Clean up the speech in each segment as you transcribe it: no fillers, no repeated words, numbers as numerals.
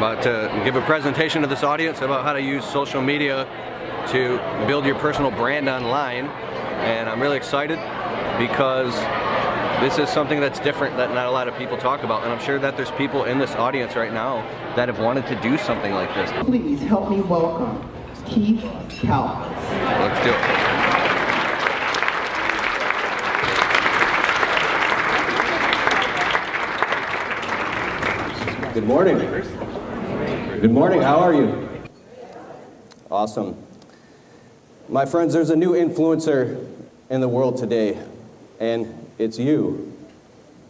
about to give a presentation to this audience about how to use social media to build your personal brand online. And I'm really excited because this is something that's different that not a lot of people talk about. And I'm sure that there's people in this audience right now that have wanted to do something like this. Please help me welcome Keith Kalfas. Let's do it. Good morning. Good morning, how are you? Awesome. My friends, there's a new influencer in the world today, and it's you.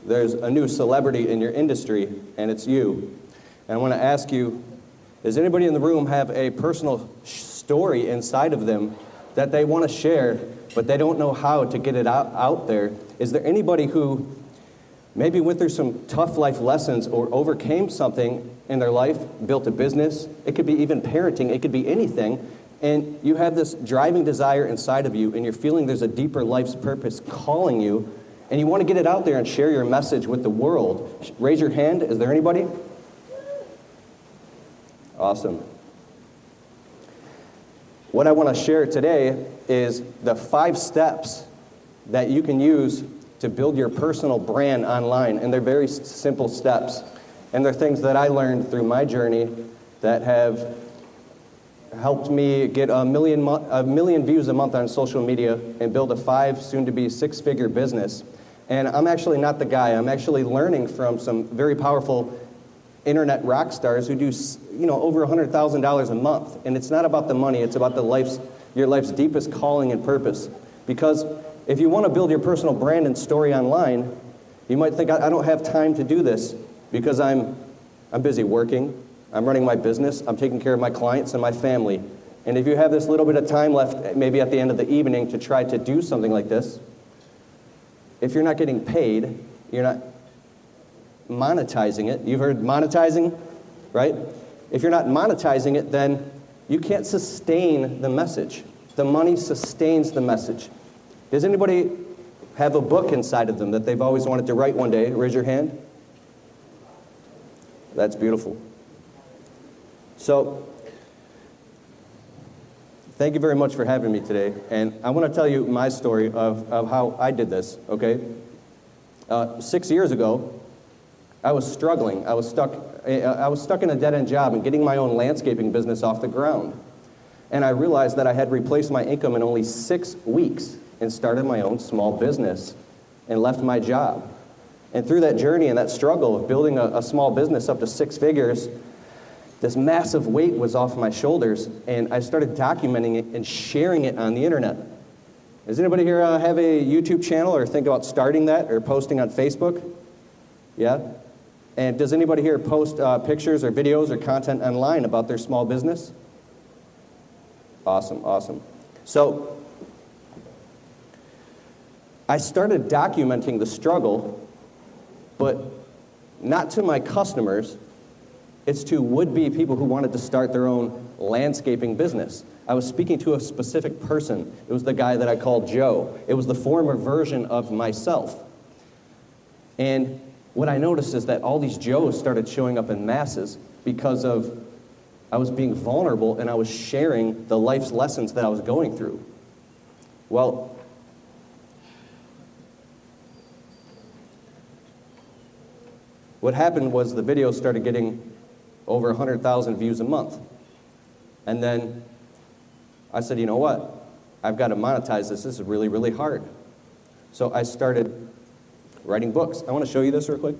There's a new celebrity in your industry, and it's you. And I want to ask you, does anybody in the room have a personal story inside of them that they want to share, but they don't know how to get it out there? Is there anybody who maybe went through some tough life lessons or overcame something in their life, built a business? It could be even parenting, it could be anything. And you have this driving desire inside of you and you're feeling there's a deeper life's purpose calling you and you want to get it out there and share your message with the world. Raise your hand. Is there anybody? Awesome. What I want to share today is the 5 steps that you can use to build your personal brand online, and they're very simple steps. And they're things that I learned through my journey that have helped me get a million views a month on social media and build a 5, soon-to-be 6-figure business. And I'm actually not the guy. I'm actually learning from some very powerful internet rock stars who do, over $100,000 a month. And it's not about the money. It's about your life's deepest calling and purpose. Because if you want to build your personal brand and story online, you might think, I don't have time to do this because I'm busy working, I'm running my business, I'm taking care of my clients and my family. And if you have this little bit of time left, maybe at the end of the evening, to try to do something like this, if you're not getting paid, you're not monetizing it. You've heard monetizing, right? If you're not monetizing it, then you can't sustain the message. The money sustains the message. Does anybody have a book inside of them that they've always wanted to write one day? Raise your hand. That's beautiful. So, thank you very much for having me today. And I want to tell you my story of how I did this, okay? 6 years ago, I was struggling. I was stuck in a dead-end job and getting my own landscaping business off the ground. And I realized that I had replaced my income in only 6 weeks and started my own small business and left my job. And through that journey and that struggle of building a small business up to 6 figures, this massive weight was off my shoulders, and I started documenting it and sharing it on the internet. Does anybody here have a YouTube channel or think about starting that or posting on Facebook? Yeah? And does anybody here post pictures or videos or content online about their small business? Awesome, awesome. So, I started documenting the struggle, but not to my customers. It's to would-be people who wanted to start their own landscaping business. I was speaking to a specific person. It was the guy that I called Joe. It was the former version of myself. And what I noticed is that all these Joes started showing up in masses because I was being vulnerable and I was sharing the life's lessons that I was going through. Well, what happened was the video started getting over 100,000 views a month. And then I said, you know what? I've got to monetize this. This is really, really hard. So I started writing books. I want to show you this real quick.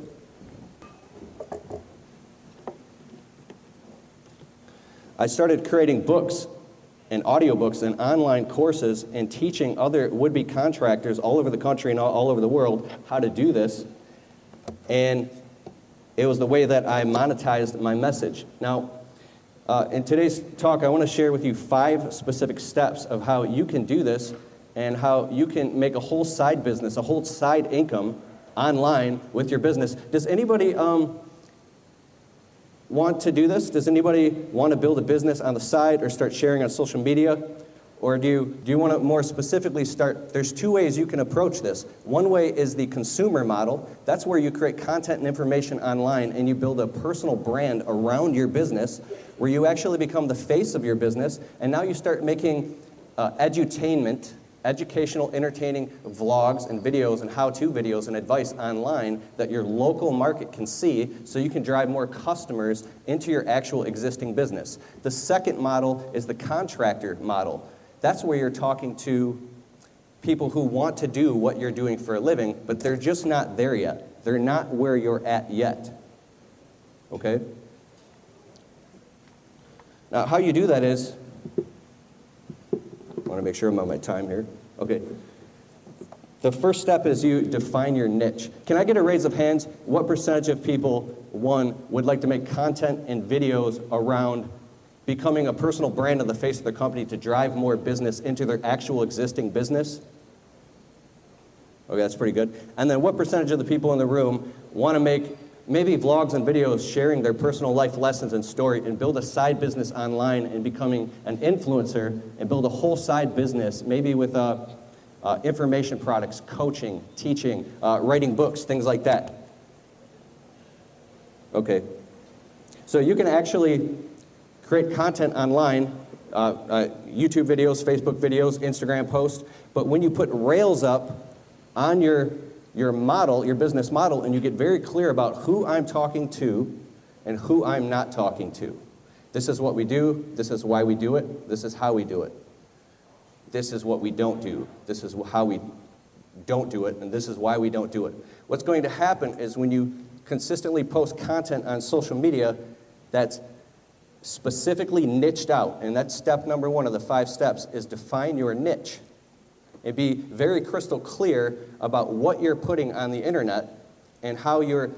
I started creating books and audiobooks and online courses and teaching other would-be contractors all over the country and all over the world how to do this. And it was the way that I monetized my message. Now, in today's talk, I want to share with you 5 specific steps of how you can do this and how you can make a whole side business, a whole side income online with your business. Does anybody want to do this? Does anybody want to build a business on the side or start sharing on social media? Or do you want to more specifically start? There's two ways you can approach this. One way is the consumer model. That's where you create content and information online and you build a personal brand around your business where you actually become the face of your business, and now you start making edutainment, educational, entertaining vlogs and videos and how-to videos and advice online that your local market can see so you can drive more customers into your actual existing business. The second model is the contractor model. That's where you're talking to people who want to do what you're doing for a living, but they're just not there yet. They're not where you're at yet. Okay? Now, how you do that is, I want to make sure I'm on my time here. Okay. The first step is you define your niche. Can I get a raise of hands? What percentage of people, one, would like to make content and videos around becoming a personal brand on the face of their company to drive more business into their actual existing business? Okay, that's pretty good. And then what percentage of the people in the room want to make maybe vlogs and videos sharing their personal life lessons and story and build a side business online and becoming an influencer and build a whole side business, maybe with information products, coaching, teaching, writing books, things like that? Okay. So you can actually create content online, YouTube videos, Facebook videos, Instagram posts, but when you put rails up on your model, your business model, and you get very clear about who I'm talking to and who I'm not talking to. This is what we do, this is why we do it, this is how we do it. This is what we don't do, this is how we don't do it, and this is why we don't do it. What's going to happen is when you consistently post content on social media that's specifically niched out, and that's step number one of the 5 steps, is define your niche. And be very crystal clear about what you're putting on the internet and how you're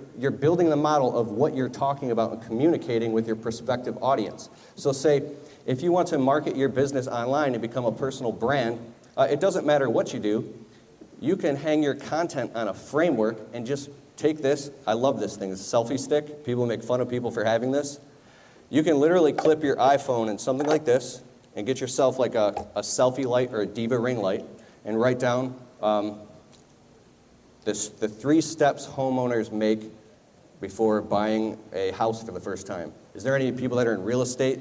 building the model of what you're talking about and communicating with your prospective audience. So say, if you want to market your business online and become a personal brand, it doesn't matter what you do. You can hang your content on a framework and just take this. I love this thing, this selfie stick. People make fun of people for having this. You can literally clip your iPhone in something like this and get yourself like a selfie light or a Diva ring light, and write down the 3 steps homeowners make before buying a house for the first time. Is there any people that are in real estate?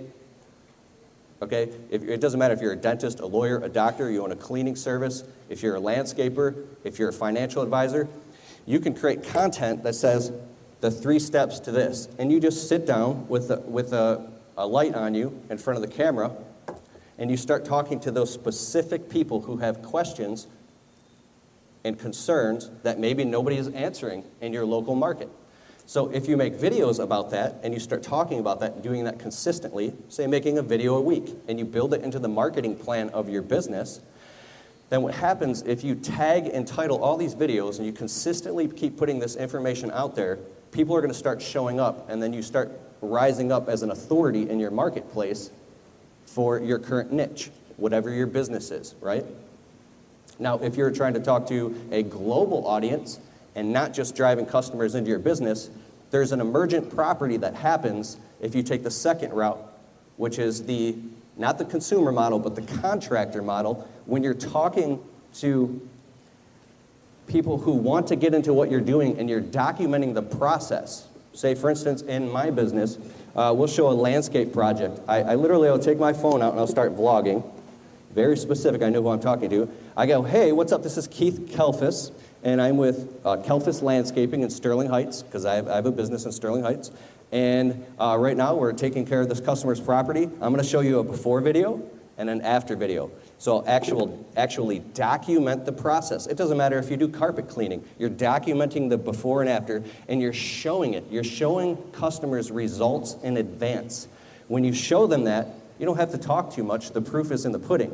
Okay, it doesn't matter if you're a dentist, a lawyer, a doctor, you own a cleaning service, if you're a landscaper, if you're a financial advisor, you can create content that says the 3 steps to this. And you just sit down with a light on you in front of the camera, and you start talking to those specific people who have questions and concerns that maybe nobody is answering in your local market. So if you make videos about that and you start talking about that and doing that consistently, say making a video a week, and you build it into the marketing plan of your business, then what happens if you tag and title all these videos and you consistently keep putting this information out there, people are going to start showing up, and then you start rising up as an authority in your marketplace for your current niche, whatever your business is, right? Now, if you're trying to talk to a global audience and not just driving customers into your business, there's an emergent property that happens if you take the second route, which is not the consumer model, but the contractor model. When you're talking to people who want to get into what you're doing and you're documenting the process. Say, for instance, in my business, we'll show a landscape project. I literally will take my phone out and I'll start vlogging. Very specific, I know who I'm talking to. I go, hey, what's up? This is Keith Kelfis, and I'm with Kelfis Landscaping in Sterling Heights, because I have a business in Sterling Heights. And right now we're taking care of this customer's property. I'm going to show you a before video and an after video. So actually document the process. It doesn't matter if you do carpet cleaning. You're documenting the before and after, and you're showing it. You're showing customers results in advance. When you show them that, you don't have to talk too much. The proof is in the pudding.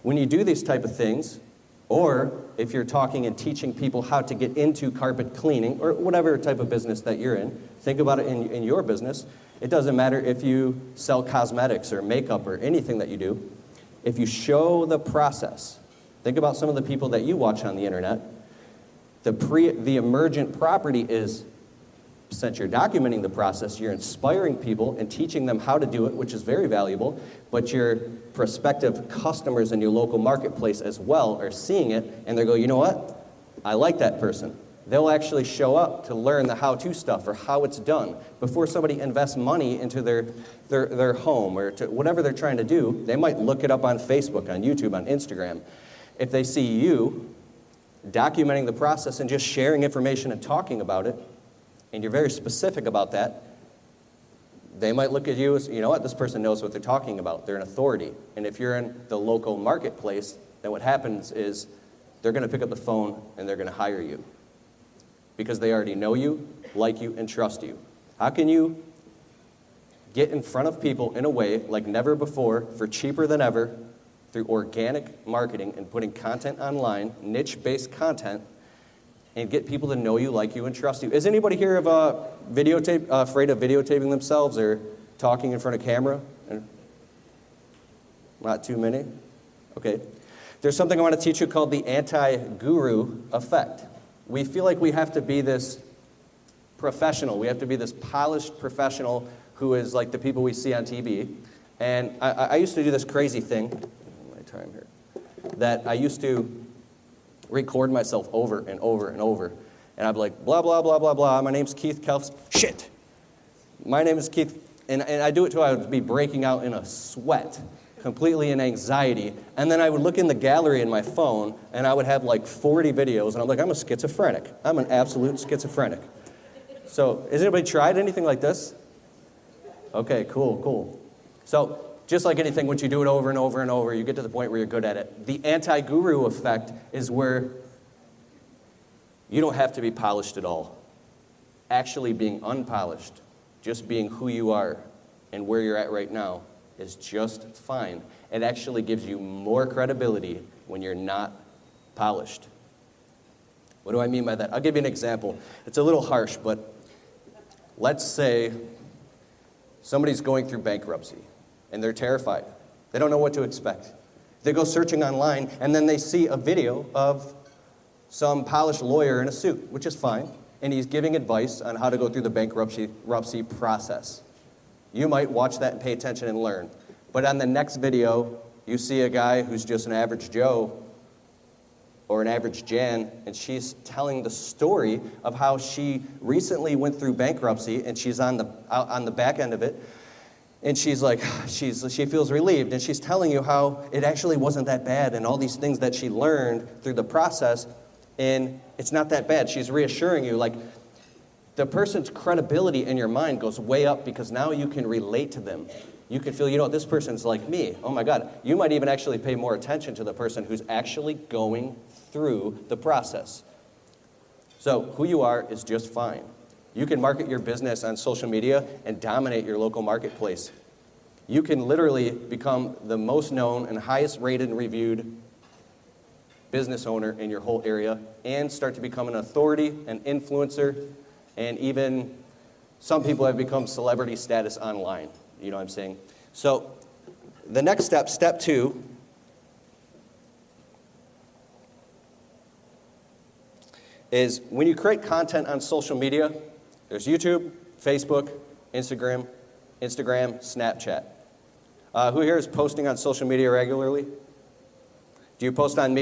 When you do these type of things, or if you're talking and teaching people how to get into carpet cleaning, or whatever type of business that you're in, think about it in your business. It doesn't matter if you sell cosmetics or makeup or anything that you do. If you show the process, think about some of the people that you watch on the internet. The emergent property is since you're documenting the process, you're inspiring people and teaching them how to do it, which is very valuable, but your prospective customers in your local marketplace as well are seeing it, and they go, you know what? I like that person. They'll actually show up to learn the how-to stuff or how it's done. Before somebody invests money into their home or to whatever they're trying to do, they might look it up on Facebook, on YouTube, on Instagram. If they see you documenting the process and just sharing information and talking about it, and you're very specific about that, they might look at you as, you know what, this person knows what they're talking about. They're an authority. And if you're in the local marketplace, then what happens is they're going to pick up the phone and they're going to hire you because they already know you, like you, and trust you. How can you get in front of people in a way like never before for cheaper than ever through organic marketing and putting content online, niche-based content, and get people to know you, like you, and trust you? Is anybody here of afraid of videotaping themselves or talking in front of camera? Not too many? Okay. There's something I want to teach you called the anti-guru effect. We feel like we have to be this professional. We have to be this polished professional who is like the people we see on TV. And I used to do this crazy thing, my time here, that I used to record myself over and over and over. And I'd be like, blah, blah, blah, blah, blah. My name's Keith Kelfs. Shit. My name is Keith. And I do it till I would be breaking out in a sweat, completely in anxiety. And then I would look in the gallery in my phone, and I would have like 40 videos. And I'm like, I'm a schizophrenic. I'm an absolute schizophrenic. So has anybody tried anything like this? Okay, cool. So just like anything, once you do it over and over and over, you get to the point where you're good at it. The anti-guru effect is where you don't have to be polished at all. Actually being unpolished, just being who you are and where you're at right now is just fine. It actually gives you more credibility when you're not polished. What do I mean by that? I'll give you an example. It's a little harsh, but let's say somebody's going through bankruptcy. And they're terrified. They don't know what to expect. They go searching online, and then they see a video of some polished lawyer in a suit, which is fine, and he's giving advice on how to go through the bankruptcy process. You might watch that and pay attention and learn. But on the next video, you see a guy who's just an average Joe or an average Jan, and she's telling the story of how she recently went through bankruptcy, and she's on the back end of it. And she's like, she feels relieved, and she's telling you how it actually wasn't that bad and all these things that she learned through the process, and it's not that bad. She's reassuring you, like, the person's credibility in your mind goes way up because now you can relate to them. You can feel, you know, this person's like me. Oh my God. You might even actually pay more attention to the person who's actually going through the process. So who you are is just fine. You can market your business on social media and dominate your local marketplace. You can literally become the most known and highest rated and reviewed business owner in your whole area and start to become an authority, an influencer, and even some people have become celebrity status online. You know what I'm saying? So the next step, step 2, is when you create content on social media, there's YouTube, Facebook, Instagram, Snapchat. Who here is posting on social media regularly? Do you post on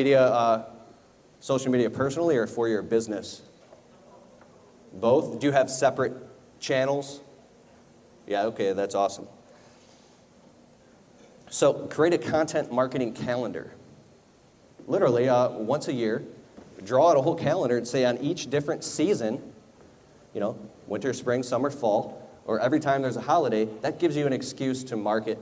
social media personally or for your business? Both? Do you have separate channels? Yeah, okay, that's awesome. So create a content marketing calendar. Literally, once a year, draw out a whole calendar and say on each different season, you know, winter, spring, summer, fall, or every time there's a holiday, that gives you an excuse to market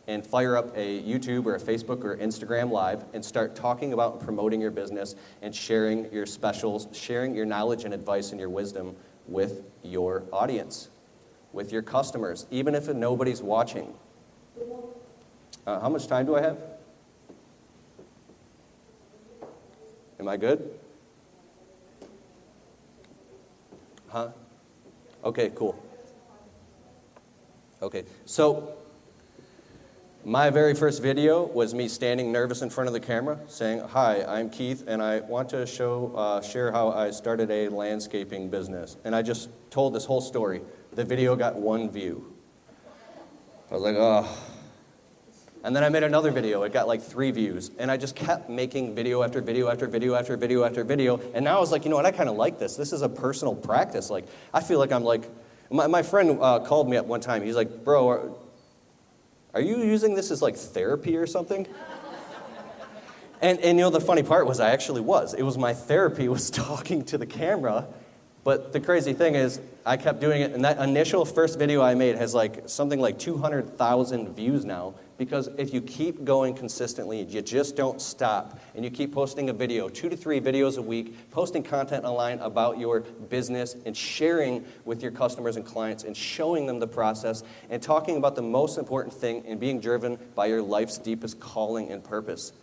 and fire up a YouTube or a Facebook or Instagram Live and start talking about and promoting your business and sharing your specials, sharing your knowledge and advice and your wisdom with your audience, with your customers, even if nobody's watching. How much time do I have? Am I good? Huh? Okay, cool. Okay, so My very first video was me standing nervous in front of the camera saying, "Hi, I'm Keith, and I want to share how I started a landscaping business." And I just told this whole story. The video got 1 view. I was like, oh. And then I made another video. It got like 3 views. And I just kept making video after video after video after video after video. And now I was like, you know what, I kind of like this. This is a personal practice. Like, I feel like I'm like, my friend called me up one time. He's like, "Bro, are you using this as like therapy or something?" And you know, the funny part was I actually was. It was my therapy was talking to the camera. But the crazy thing is, I kept doing it, and that initial first video I made has like something like 200,000 views now, because if you keep going consistently, you just don't stop, and you keep posting a video, 2 to 3 videos a week, posting content online about your business, and sharing with your customers and clients, and showing them the process, and talking about the most important thing, and being driven by your life's deepest calling and purpose.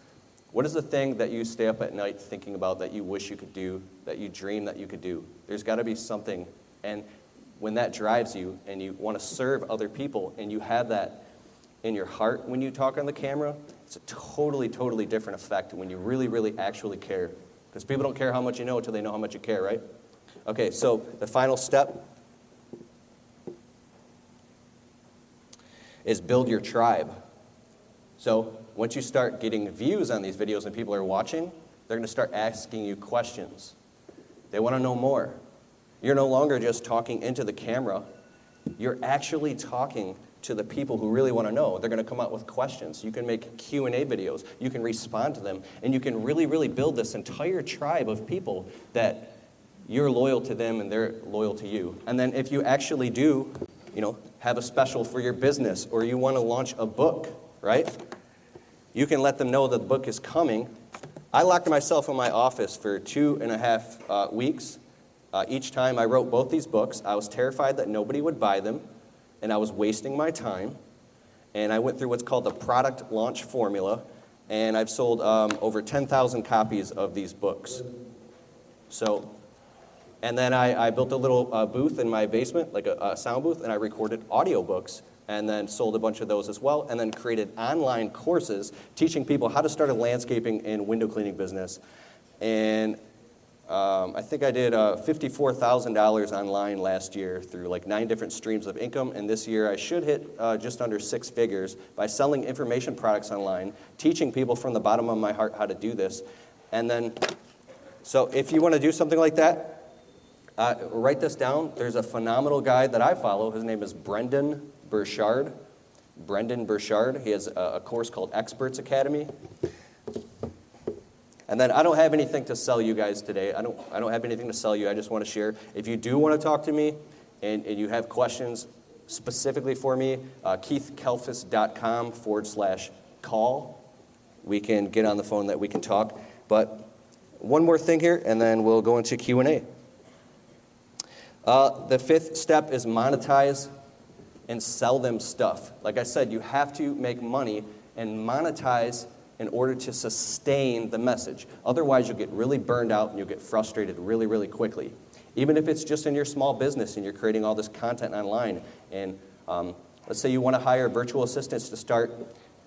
What is the thing that you stay up at night thinking about that you wish you could do, that you dream that you could do? There's got to be something. And when that drives you and you want to serve other people and you have that in your heart when you talk on the camera, it's a totally, totally different effect when you really, really actually care. Because people don't care how much you know until they know how much you care, right? Okay, so the final step is build your tribe. So once you start getting views on these videos and people are watching, they're going to start asking you questions. They want to know more. You're no longer just talking into the camera. You're actually talking to the people who really want to know. They're going to come out with questions. You can make Q&A videos. You can respond to them. And you can really, really build this entire tribe of people that you're loyal to them and they're loyal to you. And then if you actually do, have a special for your business, or you want to launch a book, right? You can let them know that the book is coming. I locked myself in my office for 2.5 weeks. Each time I wrote both these books, I was terrified that nobody would buy them, and I was wasting my time. And I went through what's called the product launch formula, and I've sold over 10,000 copies of these books. And then I built a little booth in my basement, like a sound booth, and I recorded audiobooks, and then sold a bunch of those as well, and then created online courses teaching people how to start a landscaping and window cleaning business. And I think I did $54,000 online last year through like 9 different streams of income, and this year I should hit just under 6 figures by selling information products online, teaching people from the bottom of my heart how to do this. And then, so if you want to do something like that, write this down. There's a phenomenal guy that I follow. His name is Brendan Burchard. He has a course called Experts Academy. And then I don't have anything to sell you guys today. I don't have anything to sell you. I just want to share. If you do want to talk to me and you have questions specifically for me, keithkelfis.com/call. We can get on the phone, that we can talk. But one more thing here, and then we'll go into Q&A. The 5th step is monetize and sell them stuff. Like I said, you have to make money and monetize in order to sustain the message. Otherwise, you'll get really burned out and you'll get frustrated really, really quickly. Even if it's just in your small business and you're creating all this content online, and let's say you want to hire virtual assistants to start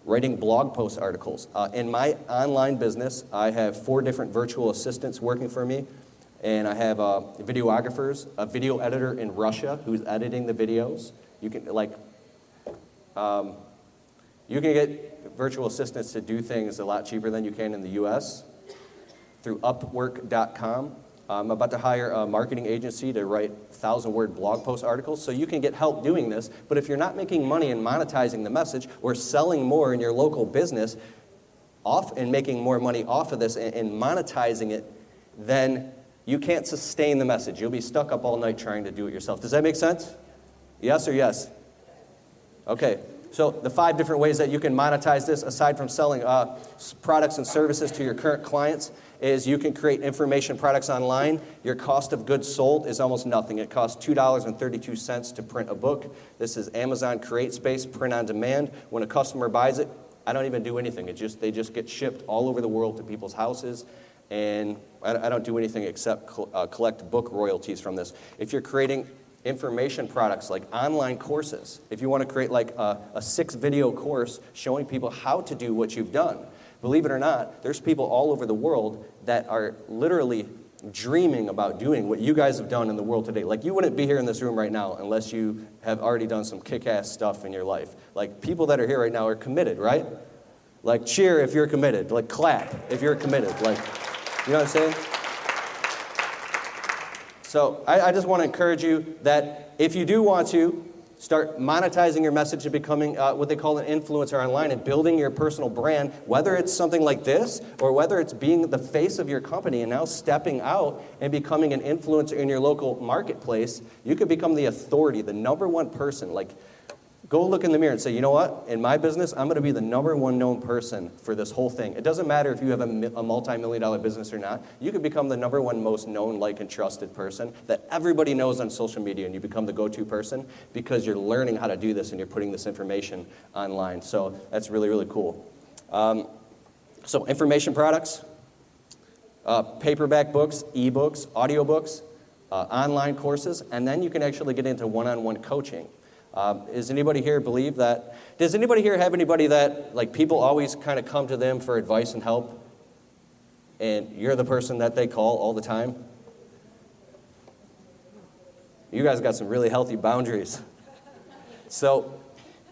writing blog post articles. In my online business, I have 4 different virtual assistants working for me, and I have videographers, a video editor in Russia who's editing the videos. You can get virtual assistants to do things a lot cheaper than you can in the U.S. through Upwork.com. I'm about to hire a marketing agency to write 1,000-word blog post articles, so you can get help doing this. But if you're not making money and monetizing the message or selling more in your local business and making more money off of this and monetizing it, then you can't sustain the message. You'll be stuck up all night trying to do it yourself. Does that make sense? Yes or yes? Okay, so the 5 different ways that you can monetize this, aside from selling products and services to your current clients, is you can create information products online. Your cost of goods sold is almost nothing. It costs $2.32 to print a book. This is Amazon CreateSpace, print on demand. When a customer buys it, I don't even do anything. They just get shipped all over the world to people's houses. And I don't do anything except collect book royalties from this. If you're creating information products like online courses. If you want to create like a 6-video course showing people how to do what you've done. Believe it or not, there's people all over the world that are literally dreaming about doing what you guys have done in the world today. Like, you wouldn't be here in this room right now unless you have already done some kick-ass stuff in your life. Like, people that are here right now are committed, right? Like, cheer if you're committed. Like, clap if you're committed. Like, you know what I'm saying? So I just want to encourage you that if you do want to start monetizing your message and becoming what they call an influencer online and building your personal brand, whether it's something like this or whether it's being the face of your company and now stepping out and becoming an influencer in your local marketplace, you can become the authority, the #1 person. Like, go look in the mirror and say, you know what? In my business, I'm going to be the #1 known person for this whole thing. It doesn't matter if you have a multi-million-dollar business or not. You can become the #1 most known, liked, and trusted person that everybody knows on social media, and you become the go-to person because you're learning how to do this and you're putting this information online. So that's really, really cool. So information products, paperback books, ebooks, audiobooks, online courses, and then you can actually get into one-on-one coaching. Does anybody here believe that? Does anybody here have anybody that, like, people always kind of come to them for advice and help, and you're the person that they call all the time? You guys got some really healthy boundaries. So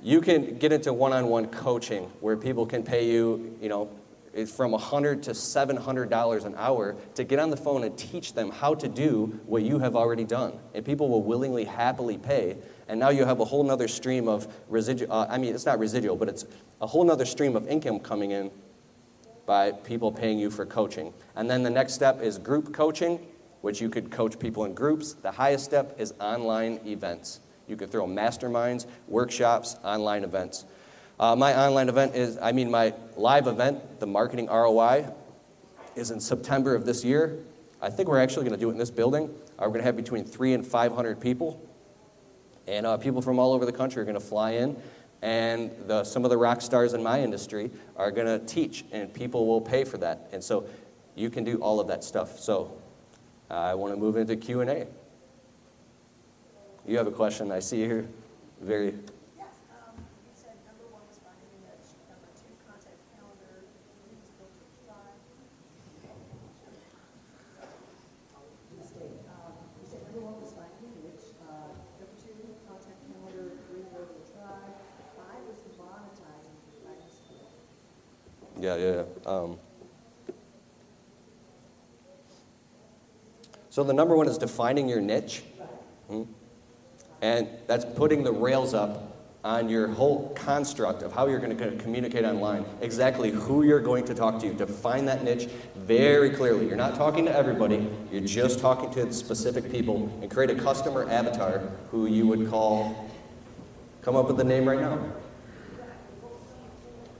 you can get into one-on-one coaching where people can pay you, you know, it's from $100 to $700 an hour to get on the phone and teach them how to do what you have already done. And people will willingly, happily pay. And now you have a whole nother stream of residual, it's not residual, but it's a whole nother stream of income coming in by people paying you for coaching. And then the next step is group coaching, which you could coach people in groups. The highest step is online events. You could throw masterminds, workshops, online events. My online event my live event, the Marketing ROI, is in September of this year. I think we're actually going to do it in this building. We're going to have between 300 and 500 people. And people from all over the country are going to fly in. And some of the rock stars in my industry are going to teach. And people will pay for that. And so you can do all of that stuff. So I want to move into Q&A. You have a question. I see you here. Very... Yeah. So the #1 is defining your niche. And that's putting the rails up on your whole construct of how you're going to communicate online, exactly who you're going to talk to. Define that niche very clearly. You're not talking to everybody. You're just talking to specific people, and create a customer avatar who you would call, come up with the name right now.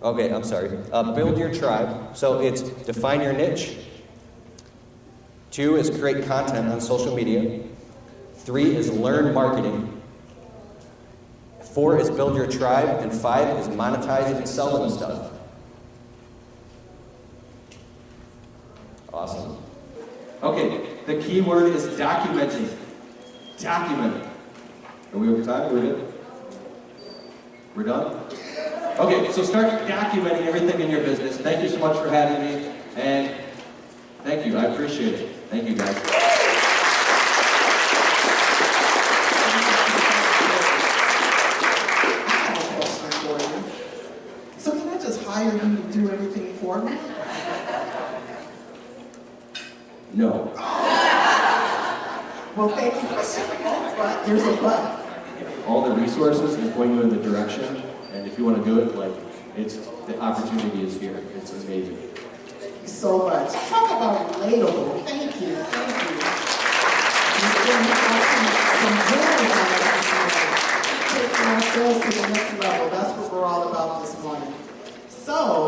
Okay, I'm sorry. Build your tribe. So it's define your niche. 2 is create content on social media. 3 is learn marketing. 4 is build your tribe. And 5 is monetize and sell them stuff. Awesome. Okay, the key word is documenting. Document. Are we over time? Are we good? We're done? Okay, so start documenting everything in your business. Thank you so much for having me, and thank you. I appreciate it. Thank you, guys. So can I just hire you to do everything for me? No. Well, thank you for saying that, but there's a but. All the resources is pointing you in the direction, and if you want to do it, the opportunity is here. It's amazing. Thank you so much. Talk about relatable. Thank you. Taking ourselves to the next level. That's what we're all about this morning. So,